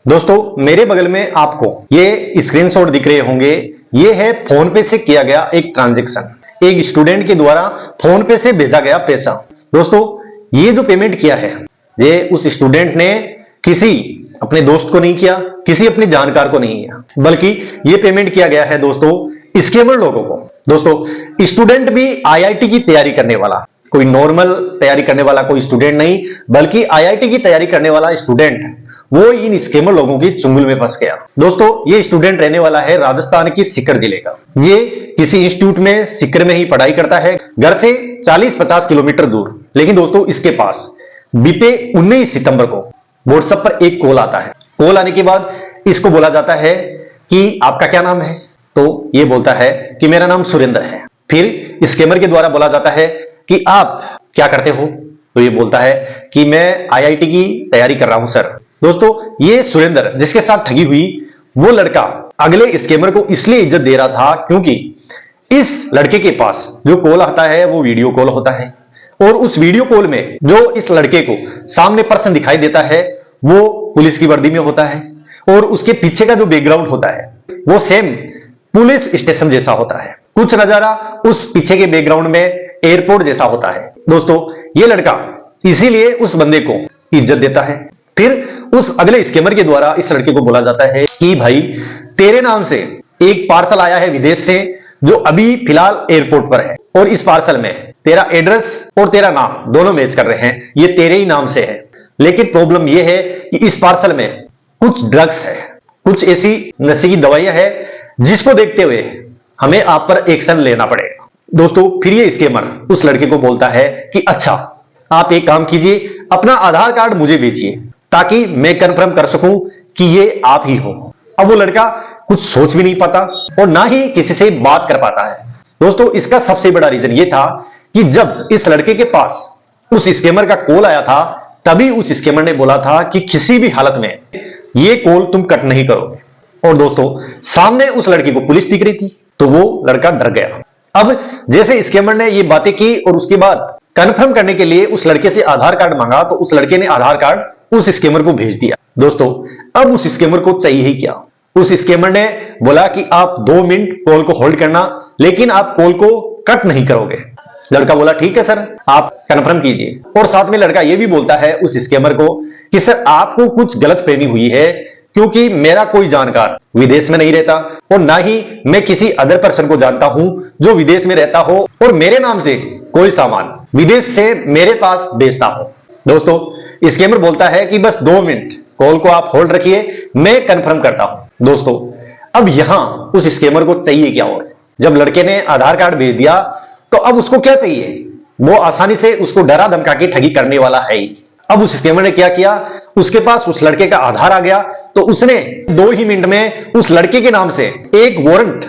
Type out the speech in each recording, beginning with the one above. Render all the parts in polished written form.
दोस्तों मेरे बगल में आपको ये स्क्रीनशॉट दिख रहे होंगे। ये है फोन पे से किया गया एक ट्रांजैक्शन, एक स्टूडेंट के द्वारा फोन पे से भेजा गया पैसा। दोस्तों ये जो पेमेंट किया है ये उस स्टूडेंट ने किसी अपने दोस्त को नहीं किया, किसी अपने जानकार को नहीं किया, बल्कि ये पेमेंट किया गया है दोस्तों स्कैमर लोगों को। दोस्तों स्टूडेंट भी आईआईटी की तैयारी करने वाला, कोई नॉर्मल तैयारी करने वाला कोई स्टूडेंट नहीं, बल्कि आईआईटी की तैयारी करने वाला स्टूडेंट वो इन स्कैमर लोगों की चुंगल में फंस गया। दोस्तों ये स्टूडेंट रहने वाला है राजस्थान की सीकर जिले का। ये किसी इंस्टीट्यूट में सीकर में ही पढ़ाई करता है, घर से 40-50 किलोमीटर दूर। लेकिन दोस्तों इसके पास बीते 19 सितंबर को व्हाट्सएप पर एक कॉल आता है। कॉल आने के बाद इसको बोला जाता है कि आपका क्या नाम है, तो ये बोलता है कि मेरा नाम सुरेंद्र है। फिर स्कैमर के द्वारा बोला जाता है कि आप क्या करते हो, तो ये बोलता है कि मैं आईआईटी की तैयारी कर रहा हूं सर। दोस्तों ये सुरेंद्र जिसके साथ ठगी हुई, वो लड़का अगले स्कैमर को इसलिए इज्जत दे रहा था क्योंकि इस लड़के के पास जो कॉल आता है वो वीडियो कॉल होता है, और उस वीडियो कॉल में जो इस लड़के को सामने पर्सन दिखाई देता है वो पुलिस की वर्दी में होता है, और उसके पीछे का जो बैकग्राउंड होता है वो सेम पुलिस स्टेशन जैसा होता है। कुछ नजारा उस पीछे के बैकग्राउंड में एयरपोर्ट जैसा होता है। दोस्तों ये लड़का इसीलिए उस बंदे को इज्जत देता है। फिर उस अगले स्कैमर के द्वारा इस लड़के को बोला जाता है कि भाई तेरे नाम से एक पार्सल आया है विदेश से जो अभी फिलहाल एयरपोर्ट पर है, और इस पार्सल में तेरा एड्रेस और तेरा नाम दोनों मैच कर रहे हैं, ये तेरे ही नाम से है। लेकिन प्रॉब्लम ये है कि इस पार्सल में कुछ ड्रग्स है, कुछ ऐसी नशे की दवाइयां है जिसको देखते हुए हमें आप पर एक्शन लेना पड़ेगा। दोस्तों फिर ये स्कैमर उस लड़के को बोलता है कि अच्छा आप एक काम कीजिए, अपना आधार कार्ड मुझे भेजिए ताकि मैं कंफर्म कर सकूं कि ये आप ही हो। अब वो लड़का कुछ सोच भी नहीं पाता और ना ही किसी से बात कर पाता है। दोस्तों इसका सबसे बड़ा रीजन ये था कि जब इस लड़के के पास उस स्कैमर का कॉल आया था तभी उस स्कैमर ने बोला था कि किसी भी हालत में ये कॉल तुम कट नहीं करोगे। और दोस्तों सामने उस लड़की को पुलिस दिख रही थी तो वो लड़का डर गया। अब जैसे स्कैमर ने ये बातें की और उसके बाद कंफर्म करने के लिए उस लड़के से आधार कार्ड मांगा तो उस लड़के ने आधार कार्ड उस स्कैमर को भेज दिया। दोस्तों अब उस स्कैमर को चाहिए ही क्या, उस स्कैमर ने बोला कि आप 2 मिनट कॉल को होल्ड करना, लेकिन आप कॉल को कट नहीं करोगे। लड़का बोला ठीक है सर आप कंफर्म कीजिए, और साथ में लड़का यह भी बोलता है उस स्कैमर को कि सर आपको कुछ गलतफहमी हुई है क्योंकि मेरा कोई जानकार विदेश में नहीं रहता और ना ही मैं किसी अदर पर्सन को जानता हूं जो विदेश में रहता हो और मेरे नाम से कोई सामान विदेश से मेरे पास भेजता हो। दोस्तों स्कैमर बोलता है कि बस 2 मिनट कॉल को आप होल्ड रखिए, मैं कंफर्म करता हूं। दोस्तों अब यहां उस स्कैमर को चाहिए क्या, और जब लड़के ने आधार कार्ड भेज दिया तो अब उसको क्या चाहिए, वो आसानी से उसको डरा धमका के ठगी करने वाला है ही। अब उस स्कैमर ने क्या किया, उसके पास उस लड़के का आधार आ गया तो उसने 2 ही मिनट में उस लड़के के नाम से एक वारंट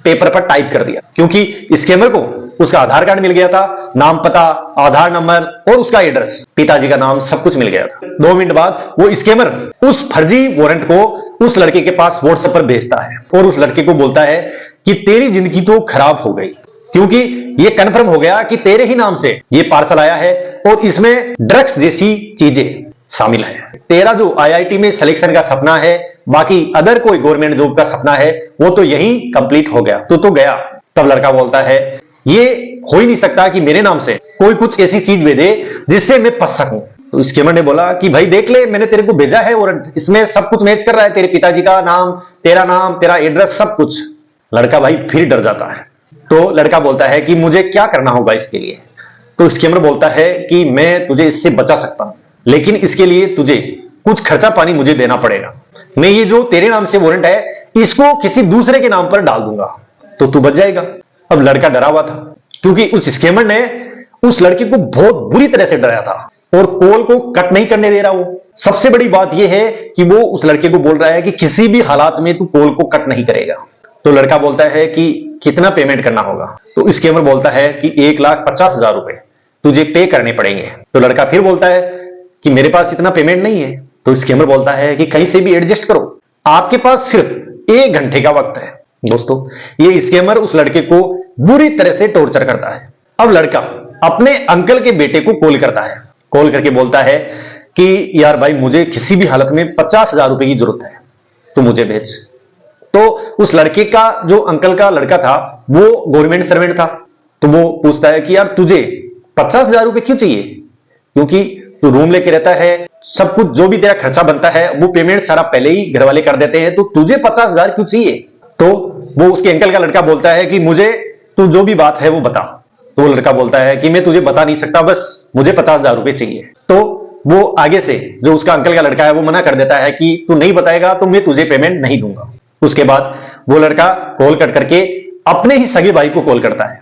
पेपर पर टाइप कर दिया, क्योंकि स्कैमर को उसका आधार कार्ड मिल गया था, नाम पता आधार नंबर और उसका एड्रेस पिताजी का नाम सब कुछ मिल गया था। 2 मिनट बाद वो स्कैमर उस फर्जी वारंट को उस लड़के के पास व्हाट्सएप पर भेजता है और उस लड़के को बोलता है कि तेरी जिंदगी तो खराब हो गई क्योंकि ये कंफर्म हो गया कि तेरे ही नाम से ये पार्सल आया है और इसमें ड्रग्स जैसी चीजें शामिल है। तेरा जो आईआईटी में सिलेक्शन का सपना है, बाकी अदर कोई गवर्नमेंट जॉब का सपना है, वो तो यही कंप्लीट हो गया, तू तो गया। तब लड़का बोलता है ये हो ही नहीं सकता कि मेरे नाम से कोई कुछ ऐसी चीज भेजे जिससे मैं फंस सकूं। तो स्कैमर ने बोला कि भाई देख ले मैंने तेरे को भेजा है वारंट, इसमें सब कुछ मैच कर रहा है, तेरे पिताजी का नाम, तेरा एड्रेस सब कुछ। लड़का भाई फिर डर जाता है। तो लड़का बोलता है कि मुझे क्या करना होगा इसके लिए। तो स्कैमर बोलता है कि मैं तुझे इससे बचा सकता हूं, लेकिन इसके लिए तुझे कुछ खर्चा पानी मुझे देना पड़ेगा। मैं ये जो तेरे नाम से वारंट है इसको किसी दूसरे के नाम पर डाल दूंगा तो तू बच जाएगा। अब लड़का डरा हुआ था क्योंकि उस स्कैमर ने उस लड़के को बहुत बुरी तरह से डराया था और कॉल को कट नहीं करने दे रहा। वो सबसे बड़ी बात यह है कि वो उस लड़के को बोल रहा है कि किसी भी हालात में तू कॉल को कट नहीं करेगा। तो लड़का बोलता है कि कितना पेमेंट करना होगा। तो स्कैमर बोलता है कि 1,50,000 रुपए तुझे पे करने पड़ेंगे। तो लड़का फिर बोलता है कि मेरे पास इतना पेमेंट नहीं है। तो स्कैमर बोलता है कि कहीं से भी एडजस्ट करो, आपके पास सिर्फ 1 घंटे का वक्त है। दोस्तों ये स्कैमर उस लड़के को बुरी तरह से टॉर्चर करता है। अब लड़का अपने अंकल के बेटे को कॉल करता है, कॉल करके बोलता है कि यार भाई मुझे किसी भी हालत में 50,000 रुपए की जरूरत है, तो मुझे भेज। तो उस लड़के का, जो अंकल का लड़का था, वो गवर्नमेंट सर्वेंट था। तो वो पूछता है कि यार तुझे 50,000 रुपए क्यों चाहिए, क्योंकि तू रूम लेके रहता है, सब कुछ जो भी तेरा खर्चा बनता है वो पेमेंट सारा पहले ही घर वाले कर देते हैं, तो तुझे 50,000 क्यों चाहिए। तो वो उसके अंकल का लड़का बोलता है कि मुझे तू जो भी बात है वो बता। तो वो लड़का बोलता है कि मैं तुझे बता नहीं सकता, बस मुझे 50,000 रुपए चाहिए। तो वो आगे से जो उसका अंकल का लड़का है वो मना कर देता है कि तू नहीं बताएगा तो मैं तुझे पेमेंट नहीं दूंगा। उसके बाद वो लड़का कॉल कट करके अपने ही सगे भाई को कॉल करता है।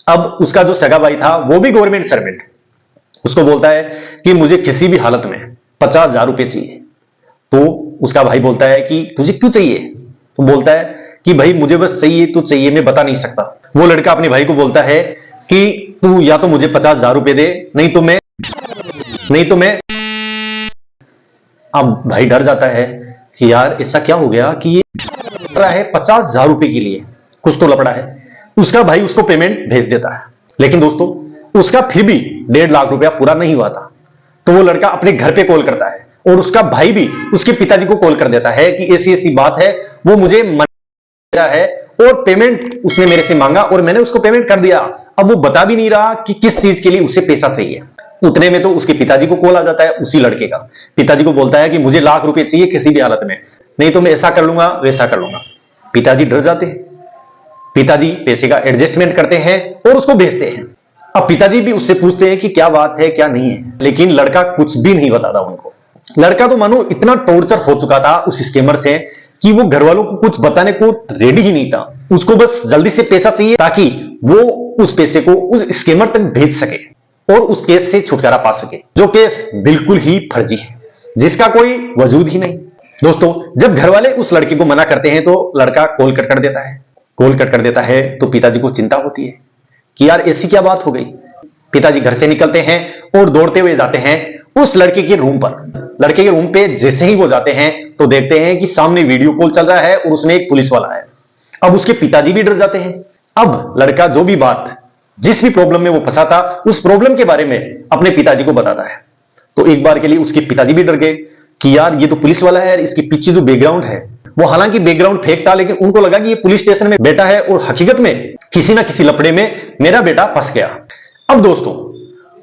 अब उसका जो सगा भाई था वो भी गवर्नमेंट सर्वेंट, उसको बोलता है कि मुझे किसी भी हालत में 50,000 रुपए चाहिए। तो उसका भाई बोलता है कि तुझे क्यों चाहिए। तो बोलता है कि भाई मुझे बस चाहिए तो चाहिए, मैं बता नहीं सकता। वो लड़का अपने भाई को बोलता है कि तू या तो मुझे 50,000 रुपए दे, नहीं तो मैं। अब भाई डर जाता है कि यार ऐसा क्या हो गया कि ये रहा है 50,000 रुपए के लिए, कुछ तो लफड़ा है। उसका भाई उसको पेमेंट भेज देता है, लेकिन दोस्तों उसका फिर भी 1.5 लाख रुपया पूरा नहीं हुआ था। तो वो लड़का अपने घर पे कॉल करता है और उसका भाई भी उसके पिताजी को कॉल कर देता है कि ऐसी ऐसी बात है, वो मुझे मना है और पेमेंट उसने मेरे से मांगा और मैंने उसको पेमेंट कर दिया। अब वो बता भी नहीं रहा कि किस चीज के लिए उसे पैसा चाहिए। उतने में तो उसके पिताजी को कॉल आ जाता है, उसी लड़के का। पिताजी को बोलता है कि मुझे लाख रुपए चाहिए किसी भी हालत में, नहीं तो मैं ऐसा कर लूंगा वैसा कर लूंगा। पिताजी डर जाते हैं, पिताजी पैसे का एडजस्टमेंट करते हैं और उसको भेजते हैं। अब पिताजी भी उससे पूछते हैं कि क्या बात है क्या नहीं है, लेकिन लड़का कुछ भी नहीं बताता उनको। लड़का तो मानो इतना टॉर्चर हो चुका था उस स्कैमर से कि वो घर वालों को कुछ बताने को रेडी ही नहीं था। उसको बस जल्दी से पैसा चाहिए ताकि वो उस पैसे को उस स्कैमर तक भेज सके और उस केस से छुटकारा पा सके, जो केस बिल्कुल ही फर्जी है, जिसका कोई वजूद ही नहीं। दोस्तों जब घर वाले उस लड़के को मना करते हैं तो लड़का कॉल कट कर देता है। कॉल कट कर देता है तो पिताजी को चिंता होती है कि यार ऐसी क्या बात हो गई। पिताजी घर से निकलते हैं और दौड़ते हुए जाते हैं उस लड़के के रूम पर। लड़के के रूम पे जैसे ही वो जाते हैं तो देखते हैं कि सामने वीडियो कॉल चल रहा है और उसमें एक पुलिस वाला है। अब उसके पिताजी भी डर जाते हैं। अब लड़का जो भी बात, जिस भी प्रॉब्लम में वो फंसा था, उस प्रॉब्लम के बारे में अपने पिताजी को बताता है। तो एक बार के लिए उसके पिताजी भी डर गए कि यार ये तो पुलिस वाला है, इसके पीछे जो बैकग्राउंड है वो हालांकि बैकग्राउंड फेक था, लेकिन उनको लगा कि ये पुलिस स्टेशन में बैठा है और हकीकत में किसी ना किसी लफड़े में मेरा बेटा फंस गया। अब दोस्तों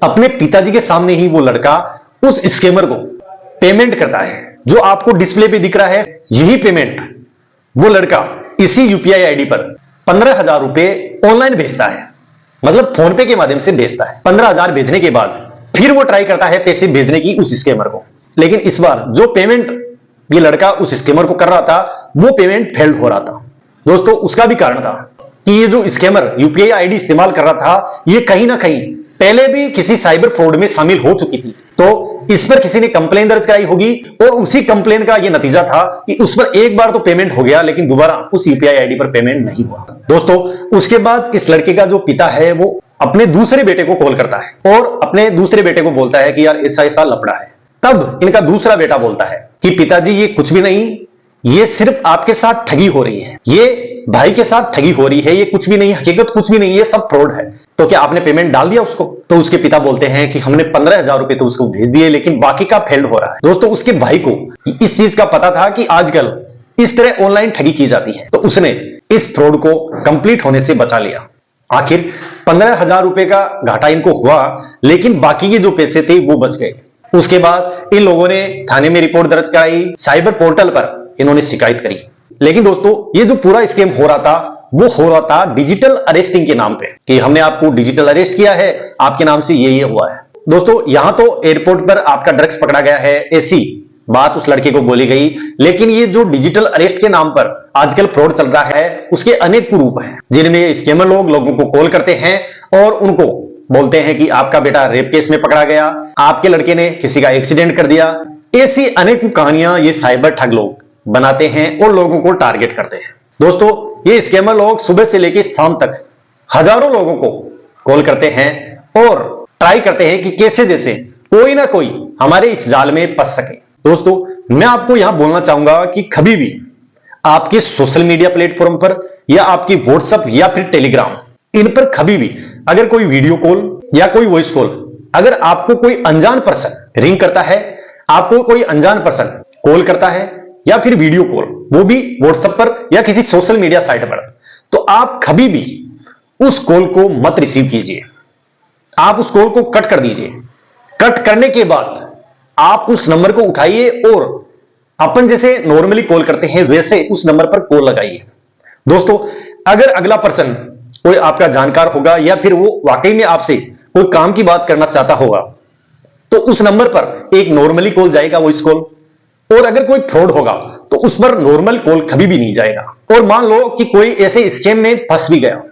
अपने पिताजी के सामने ही वो लड़का उस स्कैमर को पेमेंट करता है। जो आपको डिस्प्ले पे दिख रहा है यही पेमेंट वो लड़का इसी यूपीआई आईडी पर 15,000 रुपए ऑनलाइन भेजता है, मतलब फोन पे के माध्यम से भेजता है। 15,000 भेजने के बाद फिर वो ट्राई करता है पैसे भेजने की उस स्कैमर को, लेकिन इस बार जो पेमेंट ये लड़का उस स्कैमर को कर रहा था वो पेमेंट फेल्ड हो रहा था। दोस्तों उसका भी कारण था कि ये जो स्कैमर यूपीआई आईडी इस्तेमाल कर रहा था ये कहीं ना कहीं पहले भी किसी साइबर फ्रॉड में शामिल हो चुकी थी। तो इस पर किसी ने कंप्लेन दर्ज कराई होगी और उसी कंप्लेन का ये नतीजा था कि उस पर एक बार तो पेमेंट हो गया, लेकिन दोबारा उस यूपीआई आईडी पर पेमेंट नहीं हुआ। दोस्तों उसके बाद इस लड़के का जो पिता है वो अपने दूसरे बेटे को कॉल करता है और अपने दूसरे बेटे को बोलता है कि यार ऐसा ऐसा लफड़ा है। तब इनका दूसरा बेटा बोलता है कि पिताजी ये कुछ भी नहीं, ये सिर्फ आपके साथ ठगी हो रही है, ये भाई के साथ ठगी हो रही है, ये कुछ भी नहीं, हकीकत कुछ भी नहीं, ये सब फ्रॉड है। तो क्या आपने पेमेंट डाल दिया उसको? तो उसके पिता बोलते हैं कि हमने 15,000 रुपए तो उसको भेज दिए, लेकिन बाकी का फेल्ड हो रहा है। दोस्तों उसके भाई को इस चीज का पता था कि आजकल इस तरह ऑनलाइन ठगी की जाती है, तो उसने इस फ्रॉड को कंप्लीट होने से बचा लिया। आखिर 15,000 रुपए का घाटा इनको हुआ, लेकिन बाकी के जो पैसे थे वो बच गए। उसके बाद इन लोगों ने थाने में रिपोर्ट दर्ज कराई, साइबर पोर्टल पर इन्होंने शिकायत करी। लेकिन दोस्तों ये जो पूरा स्कैम हो रहा था वो हो रहा था डिजिटल अरेस्टिंग के नाम पे, कि हमने आपको डिजिटल अरेस्ट किया है, आपके नाम से ये हुआ है। दोस्तों यहां तो एयरपोर्ट पर आपका ड्रग्स पकड़ा गया है ऐसी बात उस लड़के को बोली गई, लेकिन ये जो डिजिटल अरेस्ट के नाम पर आजकल फ्रॉड चल रहा है उसके अनेक रूप हैं, जिनमें स्कैमर लोगों को कॉल करते हैं और उनको बोलते हैं कि आपका बेटा रेप केस में पकड़ा गया, आपके लड़के ने किसी का एक्सीडेंट कर दिया। ऐसी अनेक कहानियां ये साइबर ठग लोग बनाते हैं और लोगों को टारगेट करते हैं। दोस्तों ये स्कैमर लोग सुबह से लेकर शाम तक हजारों लोगों को कॉल करते हैं और ट्राई करते हैं कि कैसे जैसे कोई ना कोई हमारे इस जाल में फंस सके। दोस्तों मैं आपको यहां बोलना चाहूंगा कि कभी भी आपके सोशल मीडिया प्लेटफॉर्म पर या आपकी व्हाट्सएप या फिर टेलीग्राम, इन पर कभी भी अगर कोई वीडियो कॉल या कोई वॉइस कॉल, अगर आपको कोई अनजान पर्सन रिंग करता है, आपको कोई अनजान पर्सन कॉल करता है या फिर वीडियो कॉल, वो भी व्हाट्सएप पर या किसी सोशल मीडिया साइट पर, तो आप कभी भी उस कॉल को मत रिसीव कीजिए। आप उस कॉल को कट कर दीजिए। कट करने के बाद आप उस नंबर को उठाइए और अपन जैसे नॉर्मली कॉल करते हैं वैसे उस नंबर पर कॉल लगाइए। दोस्तों, अगर अगला पर्सन कोई आपका जानकार होगा या फिर वो वाकई में आपसे कोई काम की बात करना चाहता होगा, तो उस नंबर पर एक नॉर्मली कॉल जाएगा, वॉइस कॉल। और अगर कोई फ्रॉड होगा तो उस पर नॉर्मल कॉल कभी भी नहीं जाएगा। और मान लो कि कोई ऐसे स्कैम में फंस भी गया,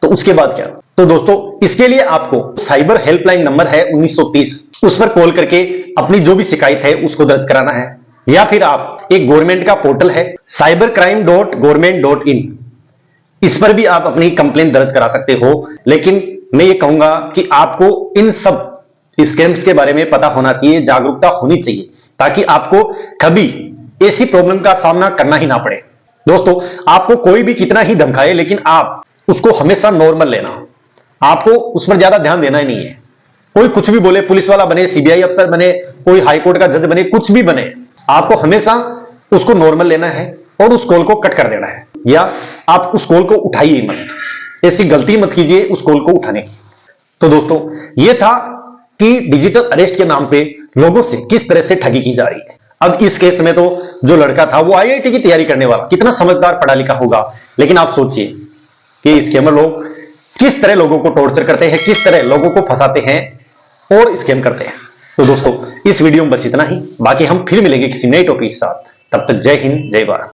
तो उसके बाद क्या? तो दोस्तों, इसके लिए आपको साइबर हेल्पलाइन नंबर है 1930, उस पर कॉल करके अपनी जो भी शिकायत है उसको दर्ज कराना है। या फिर आप एक गवर्नमेंट का पोर्टल है cybercrime.government.in, इस पर भी आप अपनी कंप्लेंट दर्ज करा सकते हो। लेकिन मैं ये कहूंगा कि आपको इन सब स्कैम्स के बारे में पता होना चाहिए, जागरूकता होनी चाहिए, ताकि आपको कभी ऐसी प्रॉब्लम का सामना करना ही ना पड़े। दोस्तों, आपको कोई भी कितना ही धमकाए, लेकिन आप उसको हमेशा नॉर्मल लेना। आपको उस पर ज्यादा ध्यान देना ही नहीं है। कोई कुछ भी बोले, पुलिस वाला बने, सीबीआई अफसर बने, कोई हाईकोर्ट का जज बने, कुछ भी बने, आपको हमेशा उसको नॉर्मल लेना है और उस कॉल को कट कर देना है, या आप उस कॉल को उठाइए मत। ऐसी गलती मत कीजिए उस कॉल को उठाने की। तो दोस्तों, यह था कि डिजिटल अरेस्ट के नाम पे लोगों से किस तरह से ठगी की जा रही है। अब इस केस में तो जो लड़का था वो आईआईटी की तैयारी करने वाला, कितना समझदार पढ़ा लिखा होगा, लेकिन आप सोचिए कि स्कैमर लोग किस तरह लोगों को टॉर्चर करते हैं, किस तरह लोगों को फंसाते हैं और स्कैम करते हैं। तो दोस्तों, इस वीडियो में बस इतना ही। बाकी हम फिर मिलेंगे किसी नए टॉपिक के साथ। तब तक जय हिंद, जय भारत।